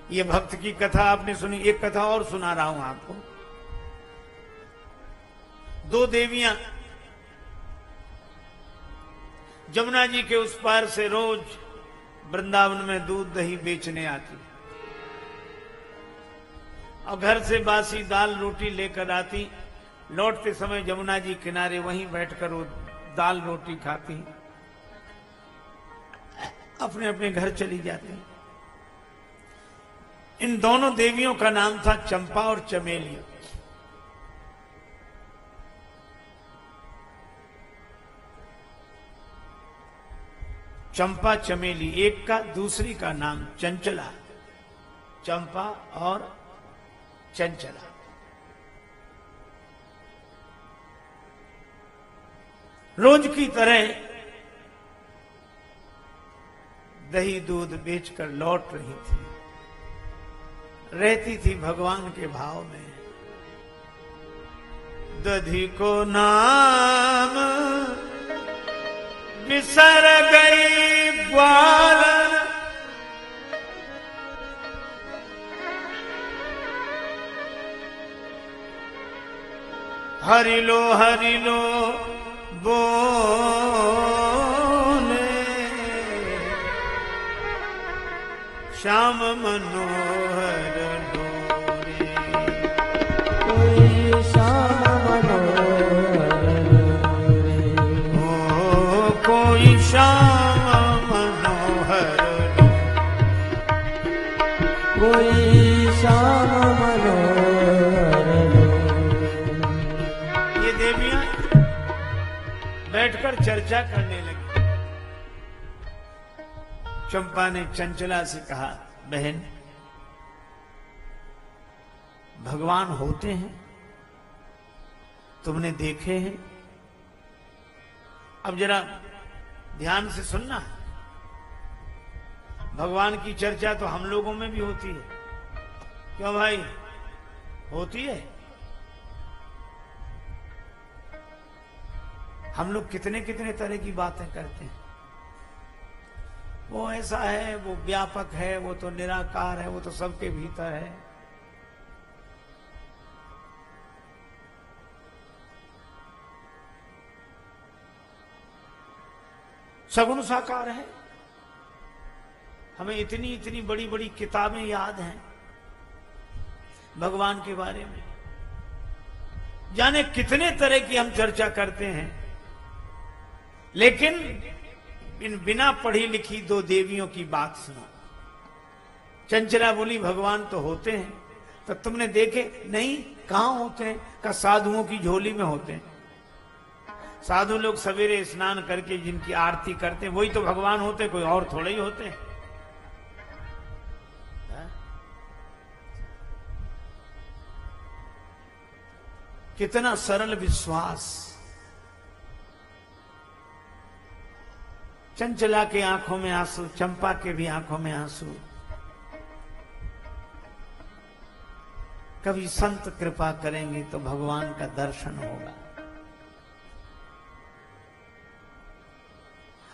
ये भक्त की कथा आपने सुनी। एक कथा और सुना रहा हूं आपको। दो देवियां जमुना जी के उस पार से रोज वृंदावन में दूध दही बेचने आती और घर से बासी दाल रोटी लेकर आती। लौटते समय जमुना जी किनारे वहीं बैठकर वो दाल रोटी खाती, अपने अपने घर चली जाती। इन दोनों देवियों का नाम था चंपा और चमेली। चंपा चमेली, एक का दूसरी का नाम चंचला। चंपा और चंचला। रोज की तरह दही दूध बेचकर लौट रही थी, रहती थी भगवान के भाव में। दधी को नाम बिसर गई ग्वालन, हरि लो बोले श्याम मनोहर डोरे। कोई श्याम मनोहर डोरे, ओ कोई श्याम मनोहर डोरे, कोई श्याम मनोहर डोरे। ये देवियां बैठकर चर्चा करने लगी। चंपा ने चंचला से कहा, बहन भगवान होते हैं, तुमने देखे हैं? अब जरा ध्यान से सुनना। भगवान की चर्चा तो हम लोगों में भी होती है, क्यों भाई? होती है। हम लोग कितने कितने तरह की बातें करते हैं। वो ऐसा है, वो व्यापक है, वो तो निराकार है, वो तो सबके भीतर है। सगुण साकार है। हमें इतनी इतनी बड़ी बड़ी किताबें याद हैं भगवान के बारे में, जाने कितने तरह की हम चर्चा करते हैं। लेकिन इन बिना पढ़ी लिखी दो देवियों की बात सुनो। चंचला बोली, भगवान तो होते हैं, तो तुमने देखे? नहीं। कहां होते हैं? का साधुओं की झोली में होते हैं। साधु लोग सवेरे स्नान करके जिनकी आरती करते हैं वही तो भगवान होते हैं, कोई और थोड़े ही होते हैं। कितना सरल विश्वास। चंचला के आंखों में आंसू, चंपा के भी आंखों में आंसू। कभी संत कृपा करेंगे तो भगवान का दर्शन होगा।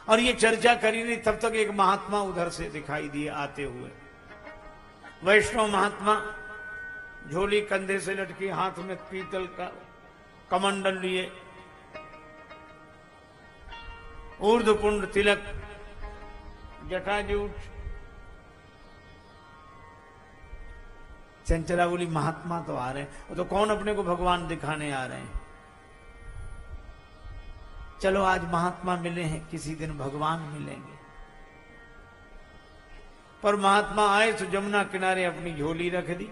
और ये चर्चा करी नहीं, तब तक एक महात्मा उधर से दिखाई दिए आते हुए। वैष्णव महात्मा, झोली कंधे से लटकी, हाथ में पीतल का कमंडल लिए, ऊर्ध्वपुंड तिलक, जटाजूट। चंचला बोली, महात्मा तो आ रहे हैं। वो तो कौन अपने को भगवान दिखाने आ रहे हैं? चलो आज महात्मा मिले हैं, किसी दिन भगवान मिलेंगे। पर महात्मा आए तो जमुना किनारे अपनी झोली रख दी,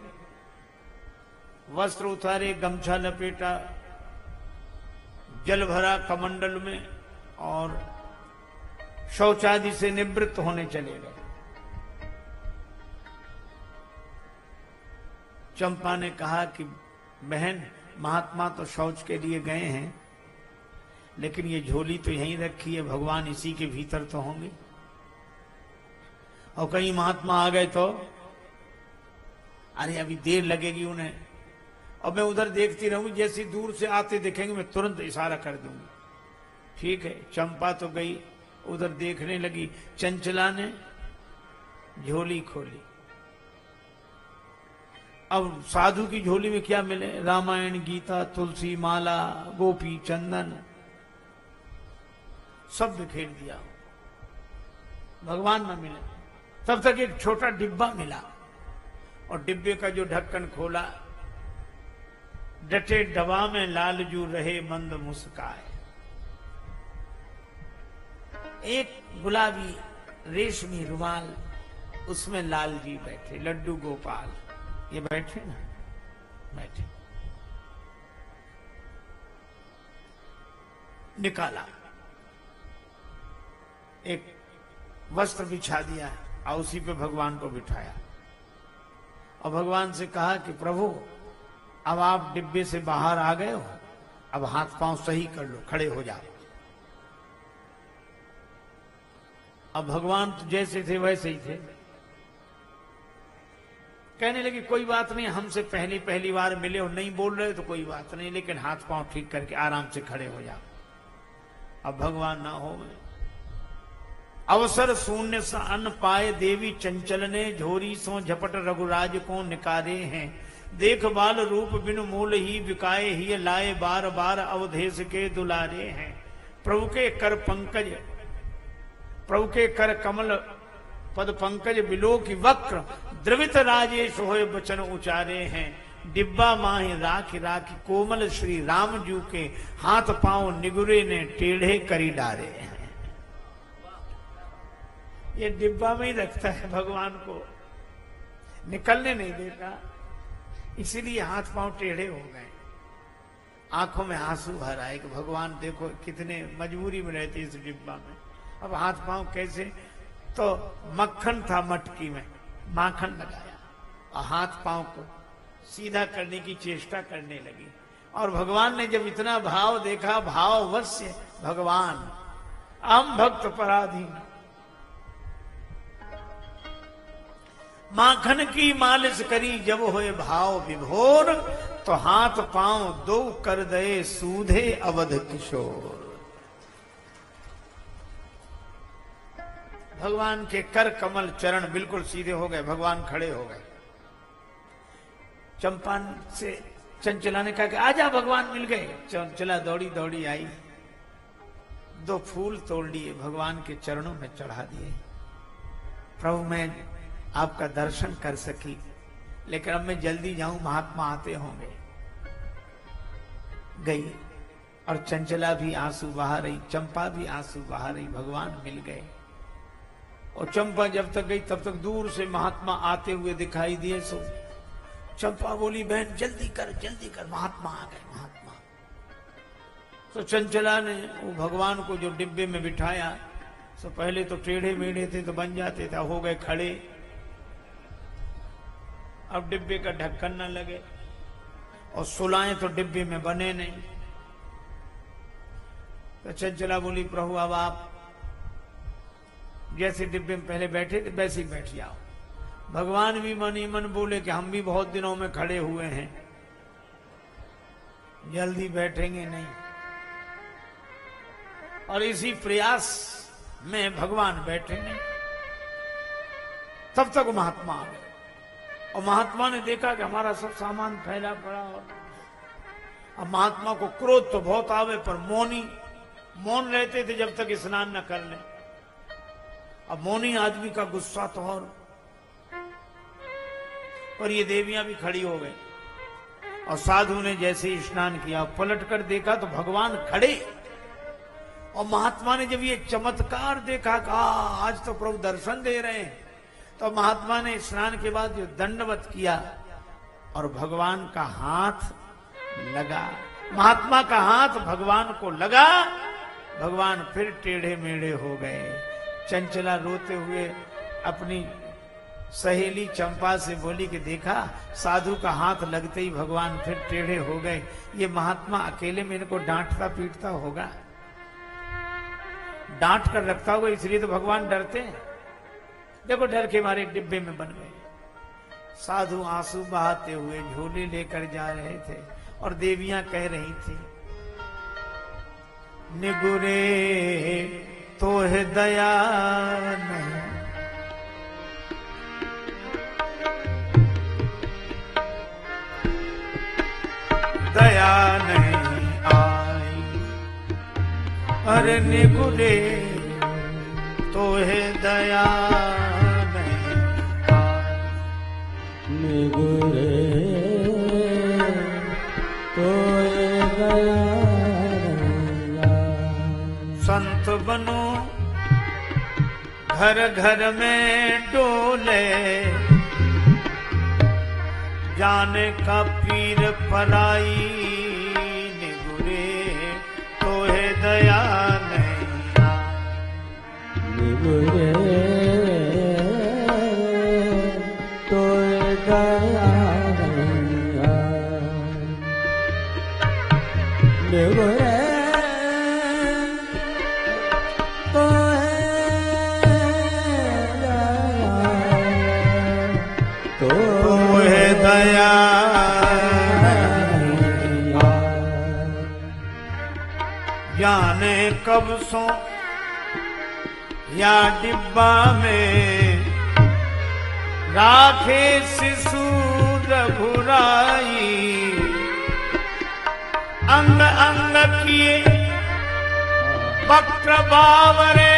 वस्त्र उतारे, गमछा लपेटा, जल भरा कमंडल में और शौचादि से निवृत्त होने चले गए। चंपा ने कहा कि बहन, महात्मा तो शौच के लिए गए हैं, लेकिन ये झोली तो यहीं रखी है, भगवान इसी के भीतर तो होंगे। और कहीं महात्मा आ गए तो अरे अभी देर लगेगी उन्हें, और मैं उधर देखती रहूंगी, जैसी दूर से आते दिखेंगे मैं तुरंत इशारा कर दूंगी। ठीक है। चंपा तो गई, उधर देखने लगी। चंचला ने झोली खोली, अब साधु की झोली में क्या मिले? रामायण, गीता, तुलसी माला, गोपी चंदन, सब बिखेर दिया। भगवान न मिले। तब तक एक छोटा डिब्बा मिला और डिब्बे का जो ढक्कन खोला, डटे डबा में लालजू रहे मंद मुस्काए। एक गुलाबी रेशमी रुमाल, उसमें लाल जी बैठे, लड्डू गोपाल ये बैठे ना, बैठे। निकाला, एक वस्त्र बिछा दिया और उसी पे भगवान को बिठाया और भगवान से कहा कि प्रभु अब आप डिब्बे से बाहर आ गए हो, अब हाथ पांव सही कर लो, खड़े हो जाओ। अब भगवान तो जैसे थे वैसे ही थे। कहने लगे कोई बात नहीं, हमसे पहली बार मिले हो, नहीं बोल रहे तो कोई बात नहीं, लेकिन हाथ पांव ठीक करके आराम से खड़े हो जाओ। अब भगवान ना हो गए। अवसर शून्य सा अन्न पाए देवी चंचल ने, झोरी सो झपट रघुराज को निकारे हैं। देख बाल रूप बिनु मूल ही बिकाए ही, लाए बार बार अवधेश के दुलारे हैं। प्रभु के कर पंकज, प्रभु के कर कमल पद पंकज, बिलो की वक्र द्रवित राजेश होए बचन उचारे हैं। डिब्बा माही राखी राखी कोमल श्री राम जू के, हाथ पांव निगुरे ने टेढ़े करी डारे हैं। ये डिब्बा में ही रखता है भगवान को, निकलने नहीं देता, इसीलिए हाथ पांव टेढ़े हो गए। आंखों में आंसू भर आए कि भगवान देखो कितने मजबूरी में रहते इस डिब्बा में, अब हाथ पांव कैसे? तो मक्खन था मटकी में, माखन लगाया और हाथ पांव को सीधा करने की चेष्टा करने लगी। और भगवान ने जब इतना भाव देखा, भाववश्य भगवान हम भक्त पराधीन, माखन की मालिश करी जब होए भाव विभोर, तो हाथ पांव दो कर दे सूधे अवध किशोर। भगवान के कर कमल चरण बिल्कुल सीधे हो गए, भगवान खड़े हो गए। चंपा से चंचला ने कहा कि आजा भगवान मिल गए। चंचला दौड़ी दौड़ी आई, 2 फूल तोड़ लिए, भगवान के चरणों में चढ़ा दिए। प्रभु मैं आपका दर्शन कर सकी, लेकिन अब मैं जल्दी जाऊं, महात्मा आते होंगे। गई और चंचला भी आंसू बहा रही, चंपा भी आंसू बहा रही, भगवान मिल गए। और चंपा जब तक गई तब तक दूर से महात्मा आते हुए दिखाई दिए। सो चंपा बोली बहन जल्दी कर, महात्मा आ गए, महात्मा। तो चंचला ने वो भगवान को जो डिब्बे में बिठाया, तो पहले तो टेढ़े मेढ़े थे तो बन जाते थे, हो गए खड़े। अब डिब्बे का ढक्कन न लगे और सुलाएं तो डिब्बे में बने नहीं। तो चंचला बोली प्रभु अब आप जैसे डिब्बे में पहले बैठे थे वैसे ही बैठ जाओ। भगवान भी मन ही मन बोले कि हम भी बहुत दिनों में खड़े हुए हैं, जल्दी बैठेंगे नहीं। और इसी प्रयास में भगवान बैठे नहीं। तब तक महात्मा आ गए और महात्मा ने देखा कि हमारा सब सामान फैला पड़ा। और अब महात्मा को क्रोध तो बहुत आवे, पर मौन रहते थे जब तक स्नान न कर लें। अब मौनी आदमी का गुस्सा तो और ये देवियां भी खड़ी हो गई। और साधु ने जैसे ही स्नान किया, पलट कर देखा तो भगवान खड़े। और महात्मा ने जब ये चमत्कार देखा, कहा आज तो प्रभु दर्शन दे रहे हैं। तो महात्मा ने स्नान के बाद जो दंडवत किया और भगवान का हाथ लगा, महात्मा का हाथ भगवान को लगा, भगवान फिर टेढ़े मेढ़े हो गए। चंचला रोते हुए अपनी सहेली चंपा से बोली कि देखा साधु का हाथ लगते ही भगवान फिर टेढ़े हो गए। ये महात्मा अकेले में इनको डांटता पीटता होगा, डांट कर रखता होगा, इसलिए तो भगवान डरते हैं। देखो डर के मारे डिब्बे में बन गए। साधु आंसू बहाते हुए झोले लेकर जा रहे थे और देवियां कह रही थी निगुरे तो है दया नहीं, निगुरे तो है दया नहीं निगुरे तो है दया नहीं। संत बनो घर घर में डोले जाने का पीर पराई निगुरे तो है दया नहीं निगुरे तो है दया नहीं निगुरे तो है दया जाने कब सो या डिब्बा में राखे शिशु रघुराई अंग अंग किए वक्र बावरे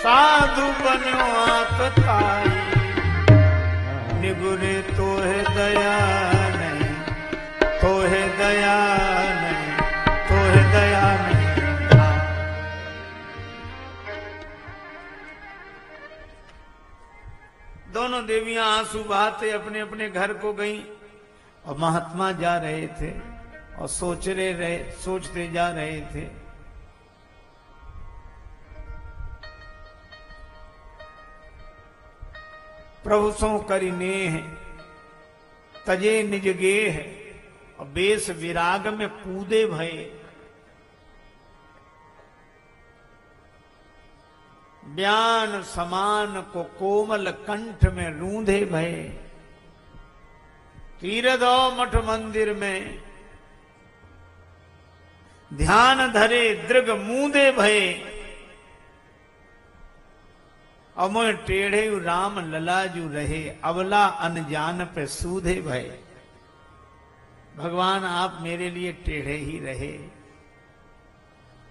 साधु बनो आतताई निगुरे तो है दया नहीं तो है दया नहीं तो है दया नहीं। दोनों देवियां आंसू बहाते अपने अपने घर को गईं और महात्मा जा रहे थे और सोचते जा रहे थे। प्रभु सो करि नेह तजे निज गेह और बेस विराग में कूदे भय बयान समान को कोमल कंठ में रूंधे भय तीरदो मठ मंदिर में ध्यान धरे दृग मूंदे भय अमोह टेढ़े राम ललाजू रहे अवला अनजान पे सूधे भय। भगवान आप मेरे लिए टेढ़े ही रहे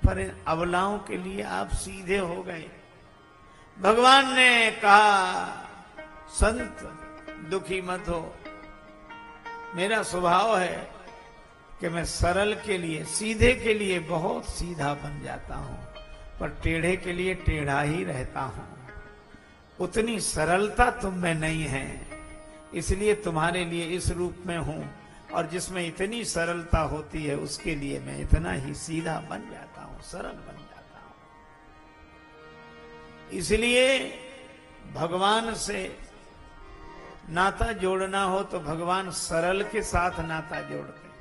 पर इन अवलाओं के लिए आप सीधे हो गए। भगवान ने कहा संत दुखी मत हो, मेरा स्वभाव है कि मैं सरल के लिए सीधे के लिए बहुत सीधा बन जाता हूं पर टेढ़े के लिए टेढ़ा ही रहता हूं। उतनी सरलता तुम में नहीं है इसलिए तुम्हारे लिए इस रूप में हूं और जिसमें इतनी सरलता होती है उसके लिए मैं इतना ही सीधा बन जाता हूं सरल बन जाता हूं। इसलिए भगवान से नाता जोड़ना हो तो भगवान सरल के साथ नाता जोड़ते हैं।